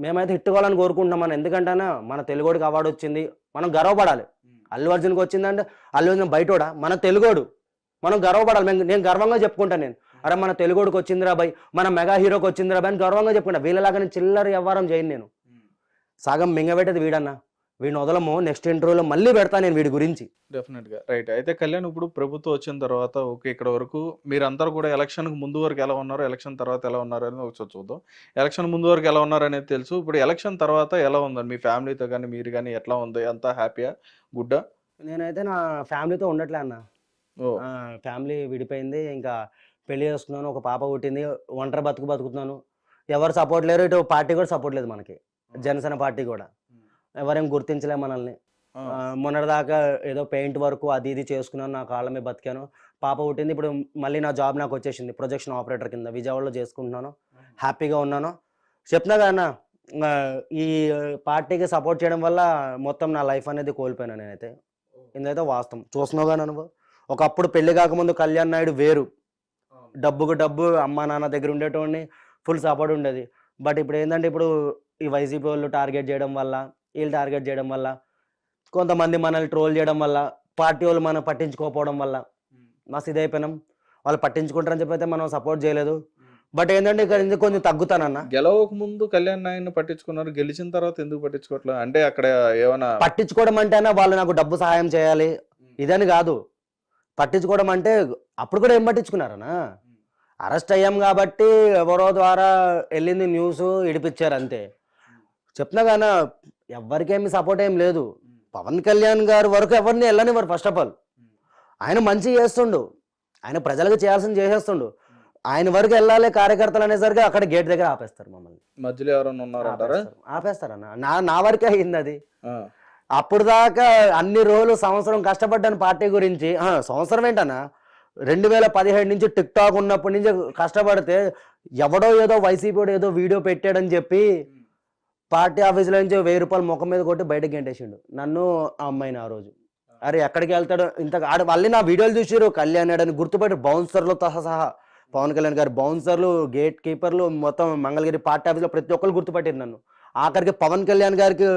మేమైతే హిట్ కావాలని కోరుకుంటున్నాం. మనం ఎందుకంటే మన తెలుగోడికి అవార్డు వచ్చింది, మనం గర్వపడాలి. అల్లు అర్జున్కి వచ్చిందంటే అల్లు అర్జున్ బయటోడా, మన తెలుగోడు, మనం గర్వపడాలి. నేను గర్వంగా చెప్పుకుంటాను. నేను అరే మన తెలుగోడికి వచ్చిందిరా బాయ్, మన మెగా హీరోకి వచ్చిందిరా బాయ్ అని గర్వంగా చెప్పుకుంటా. వీళ్ళలాగా నేను చిల్లర వ్యవహారం చేయను. నేను సగం మింగబెట్టేది వీడన్నా. వీడిని వదలము. నెక్స్ట్ ఇంటర్వ్యూలో మళ్ళీ పెడతాను నేను వీడి గురించి. డెఫినెట్గా, రైట్. అయితే కళ్యాణ్, ఇప్పుడు ప్రభుత్వం వచ్చిన తర్వాత ఓకే, ఇక్కడ వరకు మీరందరూ కూడా ఎలక్షన్కి ముందు వరకు ఎలా ఉన్నారో, ఎలక్షన్ తర్వాత ఎలా ఉన్నారు అనేది ఒకసారి చూద్దాం. ఎలక్షన్ ముందు వరకు ఎలా ఉన్నారు అనేది తెలుసు. ఇప్పుడు ఎలక్షన్ తర్వాత ఎలా ఉందండి మీ ఫ్యామిలీతో కానీ, మీరు కానీ ఎట్లా ఉంది? అంతా హ్యాపీయా, గుడ్డా? నేనైతే నా ఫ్యామిలీతో ఉండట్లే అన్న. ఫ్యామిలీ విడిపోయింది. ఇంకా పెళ్లి చేసుకున్నాను, ఒక పాప పుట్టింది, ఒంటరి బతుకుతున్నాను. ఎవరు సపోర్ట్ లేరు. ఇటు పార్టీ కూడా సపోర్ట్ లేదు మనకి, జనసేన పార్టీ కూడా ఎవరేం గుర్తించలే మనల్ని. మొన్నటిదాకా ఏదో పెయింట్ వర్క్ అది ఇది చేసుకున్నాను, నా కాళ్ళ మీద బతికాను. పాప పుట్టింది. ఇప్పుడు మళ్ళీ నా జాబ్ నాకు వచ్చేసింది, ప్రొజెక్షన్ ఆపరేటర్ కింద విజయవాడలో చేసుకుంటున్నాను. హ్యాపీగా ఉన్నాను. చెప్తున్నా కదన్నా, ఈ పార్టీకి సపోర్ట్ చేయడం వల్ల మొత్తం నా లైఫ్ అనేది కోల్పోయాను నేనైతే. ఇదైతే వాస్తవం. చూస్తున్నావు కానీ నువ్వు, ఒకప్పుడు పెళ్లి కాకముందు కళ్యాణ్ నాయుడు వేరు, డబ్బుకు డబ్బు, అమ్మా నాన్న దగ్గర ఉండేటోడిని, ఫుల్ సపోర్ట్ ఉండేది. బట్ ఇప్పుడు ఏంటంటే, ఇప్పుడు ఈ వైసీపీ వాళ్ళు టార్గెట్ చేయడం వల్ల, వీళ్ళు టార్గెట్ చేయడం వల్ల, కొంతమంది మనల్ని ట్రోల్ చేయడం వల్ల, పార్టీ వాళ్ళు మనం పట్టించుకోకపోవడం వల్ల మస్తు ఇదైపోయినాం. వాళ్ళు పట్టించుకుంటారని చెప్పి అయితే మనం సపోర్ట్ చేయలేదు. బట్ ఏంటంటే ఇక్కడ నుంచి కొంచెం తగ్గుతానన్న. గెలవక ముందు కళ్యాణ్ నాయన్ని పట్టించుకున్నారు, గెలిచిన తర్వాత ఎందుకు పట్టించుకోవట్లేదు? అంటే అక్కడ ఏమైనా పట్టించుకోవడం అంటేనే వాళ్ళు నాకు డబ్బు సహాయం చేయాలి ఇదని కాదు. పట్టించుకోవడం అంటే అప్పుడు కూడా ఏం పట్టించుకున్నారనా, అరెస్ట్ అయ్యాం కాబట్టి ఎవరో ద్వారా వెళ్ళింది న్యూస్ ఇడిపించారు అంతే. చెప్తున్నా కానీ ఎవరికేమి సపోర్ట్ ఏం లేదు. పవన్ కళ్యాణ్ గారు వరకు ఎవరిని వెళ్ళనివ్వరు. ఫస్ట్ ఆఫ్ ఆల్ ఆయన మంచి చేస్తుండు, ఆయన ప్రజలకు చేయాల్సింది చేసేస్తుండు. ఆయన వరకు వెళ్ళాలి కార్యకర్తలు అనేసరికి అక్కడ గేట్ దగ్గర ఆపేస్తారు మమ్మల్ని. మధ్యలో ఎవరైనా ఉన్నారంటారా? ఆపేస్తారన్న. నా వరకే అయింది అది. అప్పుడు దాకా అన్ని రోజులు సంవత్సరం కష్టపడ్డాను పార్టీ గురించి. సంవత్సరం ఏంటన్నా, 2017 నుంచి టిక్ టాక్ ఉన్నప్పటి నుంచి కష్టపడితే ఎవడో ఏదో వైసీపీ ఏదో వీడియో పెట్టాడని చెప్పి పార్టీ ఆఫీసులో నుంచి 1000 రూపాయలు ముఖం మీద కొట్టి బయటకు గెంటేసిండు నన్ను, ఆ అమ్మాయిని. ఆ రోజు అరే ఎక్కడికి వెళ్తాడు ఇంత మళ్ళీ నా వీడియోలు చూసారు కళ్యాణ్ అని గుర్తుపెట్టి బౌన్సర్లు సహా పవన్ కళ్యాణ్ గారు బౌన్సర్లు, గేట్ కీపర్లు, మొత్తం మంగళగిరి పార్టీ ఆఫీస్లో ప్రతి ఒక్కరు గుర్తుపట్టారు నన్ను. ఆఖరికి పవన్ కళ్యాణ్ గారికి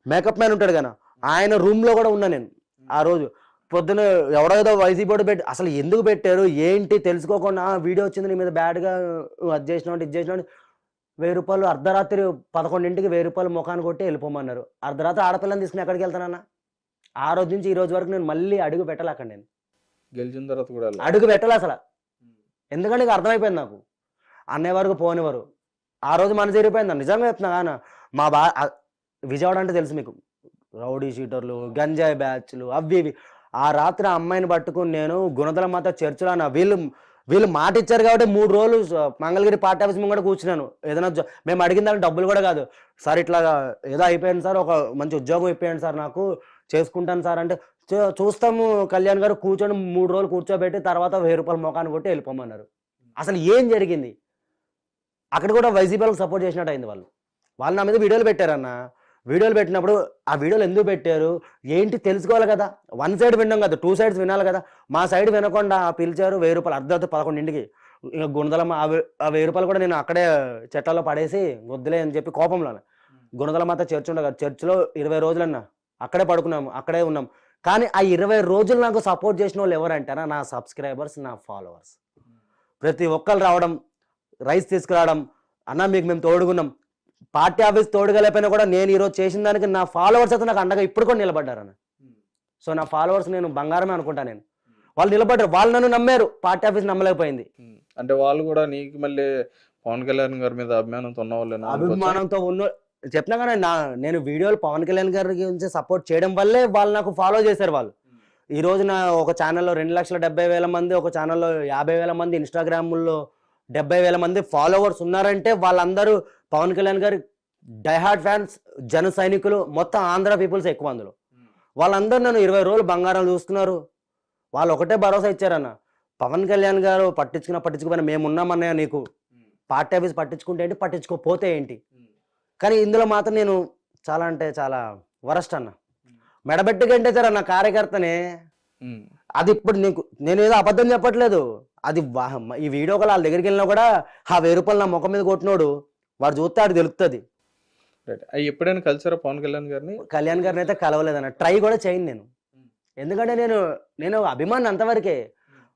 మేకప్ మ్యాన్ ఉంటాడు కదా, ఆయన రూమ్లో కూడా ఉన్నా నేను. ఆ రోజు పొద్దున ఎవడో ఏదో వైసీపీ పెట్టి అసలు ఎందుకు పెట్టారు ఏంటి తెలుసుకోకుండా వీడియో వచ్చింది నీ మీద బ్యాడ్గా అది చేసినాడు ఇది చేసినాడు 1000 రూపాయలు అర్ధరాత్రి 11ంటికి 1000 రూపాయలు ముఖాన్ని కొట్టి వెళ్ళిపోమన్నారు. అర్ధరాత్రి ఆడపిల్లని తీసుకుని ఎక్కడికి వెళ్తానన్నా? ఆ రోజు నుంచి ఈ రోజు వరకు నేను మళ్ళీ అడుగు పెట్టాలి అక్కడ. నేను గెలిచిన తర్వాత కూడా అడుగు పెట్టాలి అసలు. ఎందుకంటే ఇక అర్థమైపోయింది నాకు, అన్నయ్య వరకు పోనివారు. ఆ రోజు మన జరిగిపోయింది. నిజంగా చెప్తున్నా కానీ మా విజయవాడ అంటే తెలుసు మీకు, రౌడీ షీటర్లు, గంజాయి బ్యాచ్లు అవి ఇవి. ఆ రాత్రి ఆ అమ్మాయిని పట్టుకుని నేను గుణదల మాత చర్చిలో వీళ్ళు మాట ఇచ్చారు కాబట్టి 3 రోజులు మంగళగిరి పార్టీ ఆఫీస్ ముందు కూడా కూర్చున్నాను. ఏదైనా మేము అడిగిన దానికి డబ్బులు కూడా కాదు. సార్ ఇట్లా ఏదో అయిపోయింది సార్, ఒక మంచి ఉద్యోగం ఇప్పించండి సార్ నాకు, చేసుకుంటాను సార్ అంటే చూస్తాము కళ్యాణ్ గారు కూర్చొని 3 రోజులు కూర్చోబెట్టి తర్వాత 1000 రూపాయలు మొఖాన్ని కొట్టి వెళ్ళిపోమన్నారు. అసలు ఏం జరిగింది అక్కడ? కూడా వైసీపీలకు సపోర్ట్ చేసినట్టు అయింది. వాళ్ళు నా మీద వీడియోలు పెట్టారన్న. వీడియోలు పెట్టినప్పుడు ఆ వీడియోలు ఎందుకు పెట్టారు ఏంటి తెలుసుకోవాలి కదా. 1 సైడ్ విన్నాం కదా, 2 సైడ్స్ వినాలి కదా. మా సైడ్ వినకుండా పిలిచారు 1000 రూపాయలు అర్ధరాత్రి 11ంటికి. ఇంకా గుణదలమ్మ ఆ 1000 రూపాయలు కూడా నేను అక్కడే చెట్టాల్లో పడేసి వద్దులే అని చెప్పి కోపంలో గుణదల మాత చర్చ్ ఉండగా చర్చిలో 20 రోజులన్నా అక్కడే పడుకున్నాము, అక్కడే ఉన్నాం. కానీ ఆ 20 రోజులు నాకు సపోర్ట్ చేసిన వాళ్ళు ఎవరంటారా? నా సబ్స్క్రైబర్స్, నా ఫాలోవర్స్. ప్రతి ఒక్కరు రావడం, రైస్ తీసుకురావడం, అన్న మీకు మేము తోడుగున్నాం. పార్టీ ఆఫీస్ తోడుగలేకపోయినా కూడా నేను ఈరోజు చేసిన దానికి నా ఫాలోవర్స్ అయితే నాకు అండగా ఇప్పుడు కూడా నిలబడ్డారన్న. సో నా ఫాలోవర్స్ నేను బంగారమే అనుకుంటా. నేను వాళ్ళు నిలబడ్డారు, వాళ్ళు నన్ను నమ్మారు, పార్టీ ఆఫీస్ నమ్మలేకపోయింది. అంటే వాళ్ళు కూడా నీకు మళ్ళీ పవన్ కళ్యాణ్ గారి మీద అభిమానంతో ఉన్న వాళ్ళు? అభిమానంతో ఉన్న చెప్తున్నా కానీ నేను వీడియోలు పవన్ కళ్యాణ్ గారి గురించి సపోర్ట్ చేయడం వల్లే వాళ్ళు నాకు ఫాలో చేశారు. వాళ్ళు ఈ రోజు నా ఒక ఛానల్లో 2,70,000 మంది, ఒక ఛానల్లో 50,000 మంది, ఇన్స్టాగ్రామ్లో 70,000 మంది ఫాలోవర్స్ ఉన్నారంటే వాళ్ళందరూ పవన్ కళ్యాణ్ గారి డైహార్డ్ ఫ్యాన్స్, జన సైనికులు, మొత్తం ఆంధ్ర పీపుల్స్ ఎక్కువ అందులో. వాళ్ళందరూ నన్ను 20 రోజులు బంగారం చూస్తున్నారు. వాళ్ళు ఒకటే భరోసా ఇచ్చారన్న, పవన్ కళ్యాణ్ గారు పట్టించుకుపోయినా మేము ఉన్నామన్నయ్య, నీకు పార్టీ ఆఫీస్ పట్టించుకుంటే ఏంటి, పట్టించుకోపోతే ఏంటి. కానీ ఇందులో మాత్రం నేను చాలా అంటే చాలా వరస్ట్ అన్న. మెడబెట్టి గంటేశారు అన్న కార్యకర్తనే. అది ఇప్పుడు నేను ఏదో అబద్ధం చెప్పట్లేదు. అది ఈ వీడియో వాళ్ళ దగ్గరికి వెళ్ళినా కూడా ఆ 1000 రూపాయలు నా ముఖం మీద కొట్టినోడు వాడు చూస్తే ఆడు తెలుస్తుంది. ఎప్పుడైనా కలిసారా పవన్ కళ్యాణ్ గారిని? కళ్యాణ్ గారిని అయితే కలవలేదన్న, ట్రై కూడా చేయను నేను. ఎందుకంటే నేను అభిమాని అంతవరకే.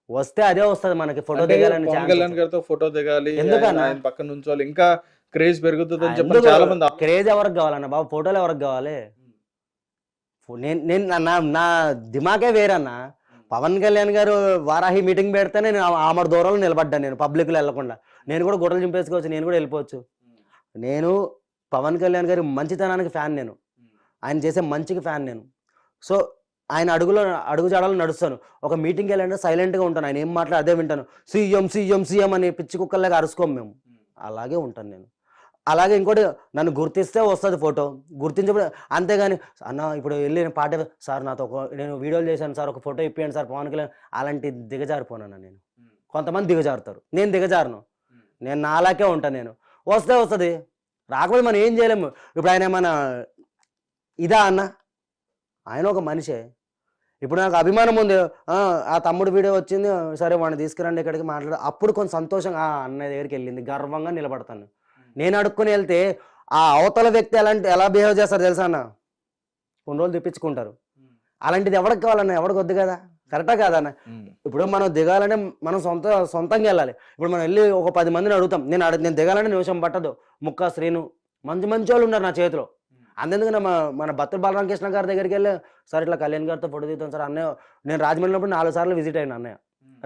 వస్తే అదే వస్తుంది మనకి, ఫోటో దిగాలని. పవన్ కళ్యాణ్ గారితో ఫోటో దిగాలి, ఎందుకన్నా పక్కన నుంచోవాలి, ఇంకా క్రేజ్ పెరుగుతుంది అని చెప్పి చాలా మంది. క్రేజ్ ఎవరికి కావాలన్న బాబు, ఫోటోలు ఎవరికి కావాలి? నేను నా దిమాగే వేరన్నా. పవన్ కళ్యాణ్ గారు వారాహి మీటింగ్ పెడితేనే నేను ఆమడ దూరంలో నిలబడ్డాను. నేను పబ్లిక్లో వెళ్ళకుండా నేను కూడా గుడ్డలు చింపేసుకోవచ్చు, నేను కూడా వెళ్ళిపోవచ్చు. నేను పవన్ కళ్యాణ్ గారి మంచితనానికి ఫ్యాన్, నేను ఆయన చేసే మంచికి ఫ్యాన్ నేను. సో ఆయన అడుగు జాడలు నడుస్తాను. ఒక మీటింగ్కి వెళ్ళంటే సైలెంట్గా ఉంటాను, ఆయన ఏం మాట్లాడి అదే వింటాను. సీఎం సీఎం సీఎం అని పిచ్చి కుక్కల్లాగా అరుసుకోము మేము, అలాగే ఉంటాను నేను. అలాగే ఇంకోటి, నన్ను గుర్తిస్తే వస్తుంది ఫోటో, గుర్తించబడి అంతేగాని అన్న ఇప్పుడు వెళ్ళి పాట సార్ నాతో నేను వీడియోలు చేశాను సార్, ఒక ఫోటో ఇప్పియండి సార్ పవన్ కళ్యాణ్, అలాంటి దిగజారిపోనన్నా నేను. కొంతమంది దిగజారుతారు, నేను దిగజారును. నేను నాలాగే ఉంటాను. నేను వస్తే వస్తుంది, రాకపోతే మనం ఏం చేయలేము. ఇప్పుడు ఆయన ఏమన్నా ఇదా అన్న, ఆయన ఒక మనిషే. ఇప్పుడు నాకు అభిమానం ఉంది, ఆ తమ్ముడు వీడియో వచ్చింది సరే వాడిని తీసుకురండి ఇక్కడికి మాట్లాడు, అప్పుడు కొంచెం సంతోషంగా అన్నయ్య దగ్గరికి వెళ్ళింది గర్వంగా నిలబడతాను. నేను అడుక్కుని వెళ్తే ఆ అవతల వ్యక్తి ఎలా బిహేవ్ చేస్తారు తెలుసా అన్న, కొన్ని రోజులు తెప్పించుకుంటారు. అలాంటిది ఎవరికి కావాలన్నా, ఎవరికి వద్దు కదా. కరెక్టా కాదన్న? ఇప్పుడు మనం దిగాలంటే మనం సొంతంగా వెళ్ళాలి. ఇప్పుడు మనం వెళ్ళి ఒక 10 మందిని అడుగుతాం. నేను దిగాలంటే నిమిషం పట్టదు. ముక్క శ్రీను మంచి మంచి వాళ్ళు ఉన్నారు నా చేతిలో. అంతెందుకు మన బత్తుల బాలరామకృష్ణ గారి దగ్గరికి వెళ్ళి సార్ ఇట్లా కళ్యాణ్ గారితో ఫోటో దిగుతాం సార్ అన్నయ్య. నేను రాజమండ్రిలో 4 సార్లు విజిట్ అయినా అన్నయ్య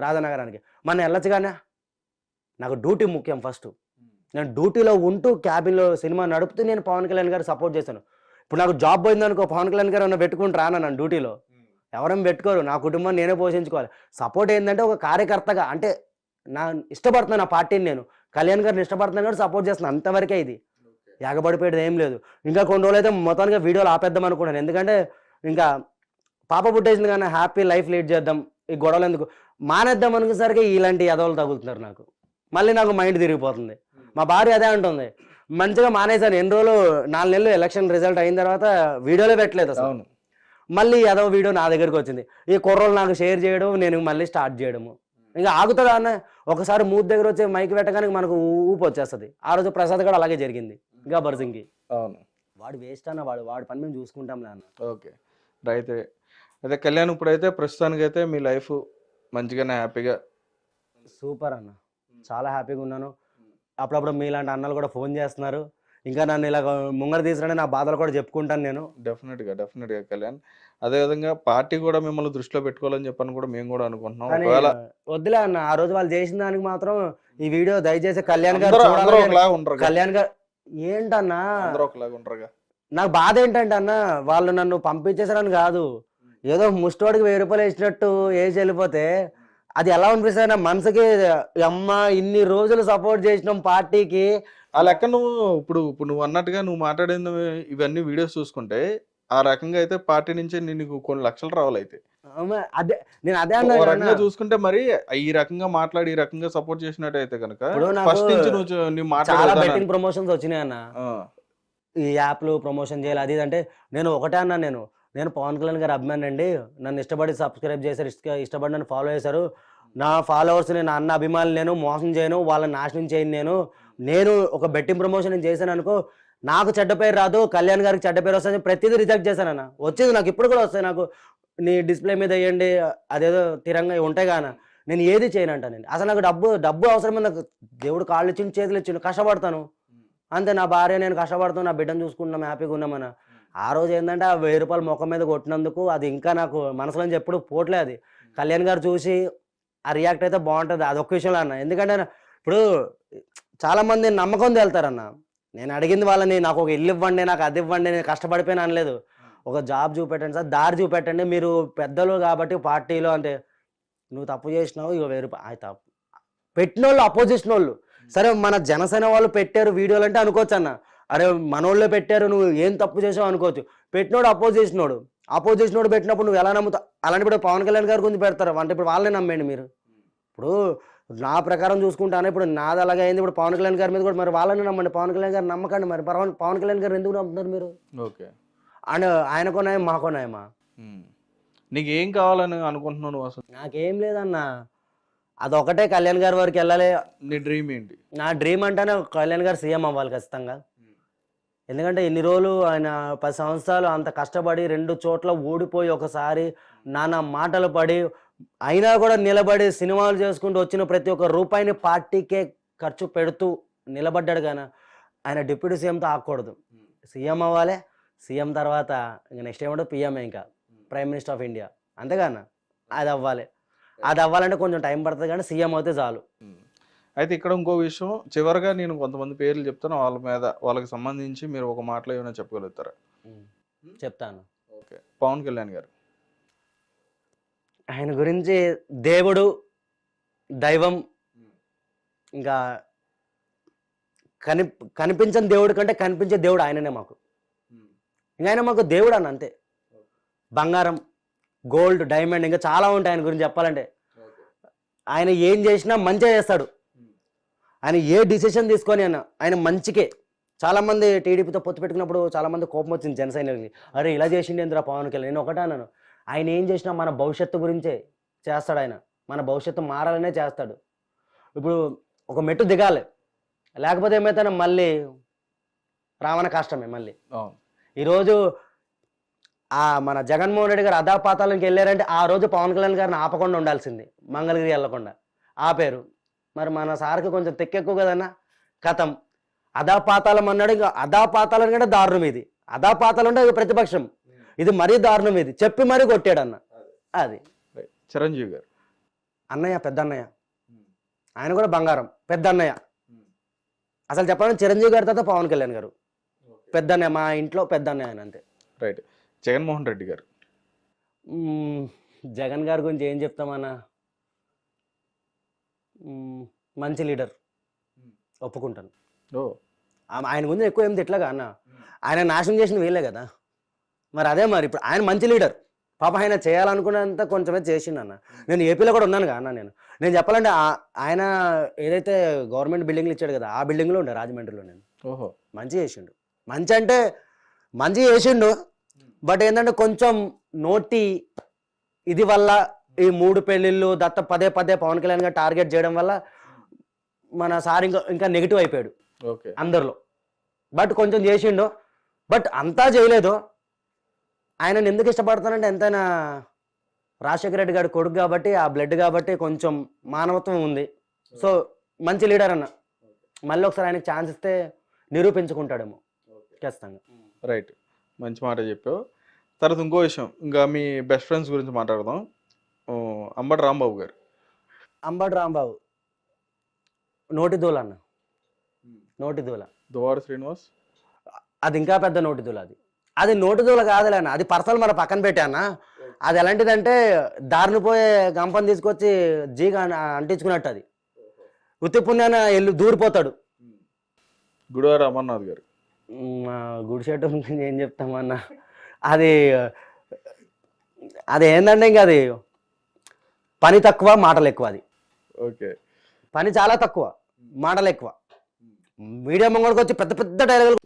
రాజనగరానికి. మన వెళ్ళొచ్చు కానీ నాకు డ్యూటీ ముఖ్యం ఫస్ట్. నేను డ్యూటీలో ఉంటూ క్యాబిన్లో సినిమా నడుపుతూ నేను పవన్ కళ్యాణ్ గారు సపోర్ట్ చేశాను. ఇప్పుడు నాకు జాబ్ పోయిందనుకో పవన్ కళ్యాణ్ గారు ఏమన్నా పెట్టుకుంటారా నన్ను డ్యూటీలో? ఎవరైనా పెట్టుకోరు. నా కుటుంబాన్ని నేనే పోషించుకోవాలి. సపోర్ట్ ఏంటంటే ఒక కార్యకర్తగా అంటే నా ఇష్టపడుతున్నాను ఆ పార్టీని. నేను కళ్యాణ్ గారిని ఇష్టపడుతున్నాను కాబట్టి సపోర్ట్ చేస్తున్నాను. అంతవరకే ఇది. ఎగబడిపోయేది ఏం లేదు. ఇంకా కొన్ని రోజులు అయితే మొత్తానికి వీడియోలు ఆపేద్దాం అనుకున్నాను. ఎందుకంటే ఇంకా పాప పుట్టేసింది కానీ హ్యాపీ లైఫ్ లీడ్ చేద్దాం. ఈ గొడవలు ఎందుకు మానేద్దాం అనుకునేసరికి ఇలాంటి ఎదవలు తగులుతున్నారు నాకు. మళ్ళీ నాకు మైండ్ తిరిగిపోతుంది. మా భార్య అదే అంటుంది, మంచిగా మానేశాను ఎన్ని రోజులు 4 నెలలు ఎలక్షన్ రిజల్ట్ అయిన తర్వాత వీడియోలో పెట్టలేదు అసలు. మళ్ళీ ఏదో వీడియో నా దగ్గరికి వచ్చింది. ఈ కుర్రోళ్ళు నాకు షేర్ చేయడం, నేను మళ్ళీ స్టార్ట్ చేయడము. ఇంకా ఆగుతుందా అన్న? ఒకసారి మూతి దగ్గర వచ్చే మైక్ పెట్టగానే మనకు ఊపు వచ్చేస్తుంది. ఆ రోజు ప్రసాద్ కూడా అలాగే జరిగింది గబ్బర్ సింగ్కి. అవును, వాడు వేస్ట్ అన్న, వాడి పని మేము చూసుకుంటాంలే అన్న. Okay right. అయితే కళ్యాణ్ ఇప్పుడైతే ప్రస్తుతానికి అయితే మీ లైఫ్ మంచిగానే హ్యాపీగా? సూపర్ అన్న, చాలా హ్యాపీగా ఉన్నాను. అప్పుడప్పుడు మీలాంటి అన్నలు కూడా ఫోన్ చేస్తున్నారు. ఇంకా నన్ను ఇలా ముంగర తీసుకురండి, నా బాధలు కూడా చెప్పుకుంటాను నేను. డెఫినెట్గా కళ్యాణ్. అదేవిధంగా పార్టీ కూడా మిమ్మల్ని దృష్టిలో పెట్టుకోవాలని చెప్పని కూడా మేము కూడా అనుకుంటున్నాం. కానీ ఒకవేళ వద్దులే అన్న, ఆ రోజు వాళ్ళు చేసిన దానికి మాత్రం ఈ వీడియో దయచేసి కళ్యాణ్ గారు అందరూ చూడాలి. ఒకలాగా ఉండరుగా? కళ్యాణ్ గారు ఏంటన్నా అందరూ ఒకలాగా ఉండరుగా? నాకు బాధ ఏంటంటే అన్న, వాళ్ళు నన్ను పంపించేసారని కాదు, ఏదో ముష్టోడికి 1000 రూపాయలు వేసినట్టు వేసి వెళ్ళిపోతే అది ఎలా అనిపిస్తుంది నా మనసుకి? అమ్మ ఇన్ని రోజులు సపోర్ట్ చేసినాం పార్టీకి. ఆ లెక్క ఇప్పుడు నువ్వు అన్నట్టుగా నువ్వు మాట్లాడిన ఇవన్నీ వీడియోస్ చూసుకుంటే ఆ రకంగా అయితే పార్టీ నుంచి నీకు కొన్ని లక్షలు రావాలి. అయితే అదే నేను అదే ఓ రకంగా అన్నా. చూసుకుంటే మరి ఈ రకంగా మాట్లాడి ఈ రకంగా సపోర్ట్ చేసినట్టు అయితే కనుక ఇప్పుడు నాకు ఫస్ట్ నుంచి నువ్వు చాలా మాట్లాడే బెట్టింగ్ ప్రమోషన్స్ వచ్చినాయి అన్న. ఈ యాప్లు ప్రమోషన్ చేయాలి అది అంటే నేను ఒకటే అన్నా, నేను పవన్ కళ్యాణ్ గారి అభిమాని అండి. నన్ను ఇష్టపడి సబ్స్క్రైబ్ చేశారు, ఇష్టపడి నన్ను ఫాలో చేశారు. నా ఫాలోవర్స్ నేను అన్న అభిమానులు, నేను మోసం చేయను, వాళ్ళని నాశనం చేయను. నేను ఒక బెట్టింగ్ ప్రమోషన్ నేను చేశాను అనుకో, నాకు చెడ్డ పేరు రాదు, కళ్యాణ్ గారికి చెడ్డ పేరు వస్తుంది. ప్రతిదీ రిజెక్ట్ చేశానన్న. వచ్చింది నాకు ఇప్పుడు కూడా వస్తాయి. నాకు నీ డిస్ప్లే మీద వేయండి అదేదో తిరంగా ఉంటాయి కాన, నేను ఏది చేయనంట. నేను అసలు నాకు డబ్బు అవసరమే. నాకు దేవుడు కాళ్ళు ఇచ్చిండు, చేతులు ఇచ్చిండు, కష్టపడతాను అంతే. నా భార్య నేను కష్టపడుతాను, నా బిడ్డను చూసుకుంటున్నాం, హ్యాపీగా ఉన్నామన్న. ఆ రోజు ఏంటంటే ఆ 1000 రూపాయలు ముఖం మీద కొట్టినందుకు అది ఇంకా నాకు మనసులోంచి ఎప్పుడు పోట్లే. అది కళ్యాణ్ గారు చూసి ఆ రియాక్ట్ అయితే బాగుంటుంది. అదొక విషయంలో అన్న. ఎందుకంటే ఇప్పుడు చాలామంది నమ్మకం తేలుతారన్న. నేను అడిగింది వాళ్ళని, నాకు ఒక ఇల్లు ఇవ్వండి, నాకు అది ఇవ్వండి, నేను కష్టపడిపోయినా అనలేదు. ఒక జాబ్ చూపెట్టండి సార్, దారి చూపెట్టండి, మీరు పెద్దలు కాబట్టి పార్టీలో అంటే నువ్వు తప్పు చేసినావు ఇక 1000 రూపాయలు తప్పు పెట్టిన వాళ్ళు అపోజిషన్ వాళ్ళు. సరే మన జనసేన వాళ్ళు పెట్టారు వీడియోలు అంటే అనుకోవచ్చు అన్న, అరే మనోళ్ళే పెట్టారు నువ్వు ఏం తప్పు చేసావు అనుకోవచ్చు. పెట్టినోడు అపోజిషనోడు పెట్టినప్పుడు నువ్వు ఎలా నమ్ముతావు? అలాంటి పవన్ కళ్యాణ్ గారి గురించి పెడతారు అంటే ఇప్పుడు వాళ్ళని నమ్మేయండి మీరు. ఇప్పుడు నా ప్రకారం చూసుకుంటాను, ఇప్పుడు నాది అలాగే అయింది. ఇప్పుడు పవన్ కళ్యాణ్ గారి మీద కూడా మరి వాళ్ళని నమ్మండి, పవన్ కళ్యాణ్ గారు నమ్మకండి. మరి పవన్ కళ్యాణ్ గారు ఎందుకు నమ్ముతున్నారు మీరు? ఓకే, అండ్ ఆయనకో న్యాయం మాకో న్యాయమా? నీకు ఏం కావాలని అనుకుంటున్నావు నువ్వు అసలు? నాకేం లేదన్నా, అదొకటే కళ్యాణ్ గారి వరకు వెళ్ళాలి. నీ డ్రీమ్ ఏంటి? నా డ్రీమ్ అంటేనే కళ్యాణ్ గారు సీఎం అవ్వాలి ఖచ్చితంగా. ఎందుకంటే ఇన్ని రోజులు ఆయన 10 సంవత్సరాలు అంత కష్టపడి 2 చోట్ల ఓడిపోయి ఒకసారి నానా మాటలు పడి అయినా కూడా నిలబడి సినిమాలు చేసుకుంటూ వచ్చిన ప్రతి ఒక్క రూపాయిని పార్టీకే ఖర్చు పెడుతూ నిలబడ్డాడు. కానీ ఆయన డిప్యూటీ సీఎంతో ఆగకూడదు, సీఎం అవ్వాలి. సీఎం తర్వాత ఇంకా నెక్స్ట్ ఏమంటే పిఎంఏ, ఇంకా ప్రైమ్ మినిస్టర్ ఆఫ్ ఇండియా, అంతేగానా అది అవ్వాలి. అది అవ్వాలంటే కొంచెం టైం పడుతుంది కానీ సీఎం అయితే చాలు. అయితే ఇక్కడ ఇంకో విషయం, చివరిగా నేను కొంతమంది పేర్లు చెప్తాను, వాళ్ళకి సంబంధించి మీరు ఒక మాటలో ఏమైనా చెప్పగలుగుతారా? చెప్తాను. ఓకే, పవన్ కళ్యాణ్ గారు. ఆయన గురించి దేవుడు, దైవం, ఇంకా కనిపించని దేవుడు కంటే కనిపించే దేవుడు ఆయననే మాకు. ఇంకా ఆయన మాకు దేవుడు అన్న, అంతే. బంగారం, గోల్డ్, డైమండ్, ఇంకా చాలా ఉంటాయి ఆయన గురించి చెప్పాలంటే. ఆయన ఏం చేసినా మంచిగా చేస్తాడు. ఆయన ఏ డిసిషన్ తీసుకొని ఆయన మంచికే. చాలామంది టీడీపీతో పొత్తు పెట్టుకున్నప్పుడు చాలామంది కోపం వచ్చింది జనసైనికులకి, అరే ఇలా చేసిండి ఎందురా పవన్ కళ్యాణ్. నేను ఒకటే అన్నాను, ఆయన ఏం చేసినా మన భవిష్యత్తు గురించే చేస్తాడు. ఆయన మన భవిష్యత్తు మారాలనే చేస్తాడు. ఇప్పుడు ఒక మెట్టు దిగాలి, లేకపోతే ఏమైతే మళ్ళీ రావణ కష్టమే. మళ్ళీ ఈరోజు మన జగన్మోహన్ రెడ్డి గారు అధాపాతాలకు వెళ్ళారంటే ఆ రోజు పవన్ కళ్యాణ్ గారిని ఆపకుండా ఉండాల్సింది, మంగళగిరి వెళ్ళకుండా ఆపారు. మరి మన సార్కి కొంచెం తెక్కెక్కువ కదన్నా. కథం అధాపాతాలం అన్నాడు. ఇంకా అధాపాతాలం కంటే దారుణం ఇది. అధాపాతాలు అంటే ప్రతిపక్షం, ఇది మరీ దారుణం, ఇది చెప్పి మరీ కొట్టాడు అన్న. అది చిరంజీవి గారు అన్నయ్య, పెద్ద అన్నయ్య, ఆయన కూడా బంగారం, పెద్ద అన్నయ్య. అసలు చెప్పాలంటే చిరంజీవి గారి తర్వాత పవన్ కళ్యాణ్ గారు పెద్ద అన్నయ్య, మా ఇంట్లో పెద్ద అన్నయ్య ఆయన, అంతే. రైట్. జగన్మోహన్ రెడ్డి గారు జగన్ గారి గురించి ఏం చెప్తామన్నా, మంచి లీడర్, ఒప్పుకుంటాను. ఓ ఆయన గురించి ఎక్కువ ఏం తిట్లగా అన్న, ఆయన నాశనం చేసిన వీళ్ళే కదా. మరి అదే మరి ఇప్పుడు ఆయన మంచి లీడర్, పాప ఆయన చేయాలనుకున్నంత కొంచెమే చేసిండు అన్న. నేను ఏపీలో కూడా ఉన్నాను అన్న. నేను చెప్పాలంటే ఆయన ఏదైతే గవర్నమెంట్ బిల్డింగ్లు ఇచ్చాడు కదా, ఆ బిల్డింగ్లో ఉండే రాజమండ్రిలో. నేను ఓహో మంచి చేసిండు, మంచి అంటే మంచి చేసిండు. బట్ ఏంటంటే కొంచెం నోటి ఇది వల్ల ఈ 3 పెళ్ళిళ్ళు దత్త పదే పదే పవన్ కళ్యాణ్ గారు టార్గెట్ చేయడం వల్ల మన సార్ ఇంకా నెగిటివ్ అయిపోయాడు అందరిలో. బట్ కొంచెం చేసిండు, బట్ అంతా చేయలేదు. ఆయనను ఎందుకు ఇష్టపడతానంటే ఎంతైనా రాజశేఖర రెడ్డి గారి కొడుకు కాబట్టి, ఆ బ్లడ్ కాబట్టి కొంచెం మానవత్వం ఉంది. సో మంచి లీడర్ అన్న. మళ్ళీ ఒకసారి ఆయనకి ఛాన్స్ ఇస్తే నిరూపించుకుంటాడేమో ఖచ్చితంగా. రైట్, మంచి మాట చెప్పావు. తర్వాత ఇంకో విషయం, ఇంకా మీ బెస్ట్ ఫ్రెండ్స్ గురించి మాట్లాడదాం. అంబటి రాంబాబు గారు. అంబటి రాంబాబు నోటి దూల అన్న, నోటి దూల. దువ్వాడ శ్రీనివాస్ అది ఇంకా పెద్ద నోటి దూల. అది నోటి దూల కాదులే అన్న, అది పర్సనల్ మన పక్కన పెట్టానా. అది ఎలాంటిదంటే దారిని పోయే గంపని తీసుకొచ్చి జీగా అంటించుకున్నట్టు. అది ఉత్తి పుణ్యాన దూరిపోతాడు. గుడివాడ అమర్నాథ్ గారు. గుడి షర్ట్ ఏం చెప్తామన్న, అది ఏంటంటే ఇంకా అది పని తక్కువ, మాటలు ఎక్కువ. అది ఓకే, పని చాలా తక్కువ, మాటలు ఎక్కువ. మీడియా ముంగడికి వచ్చి పెద్ద పెద్ద డైలాగులు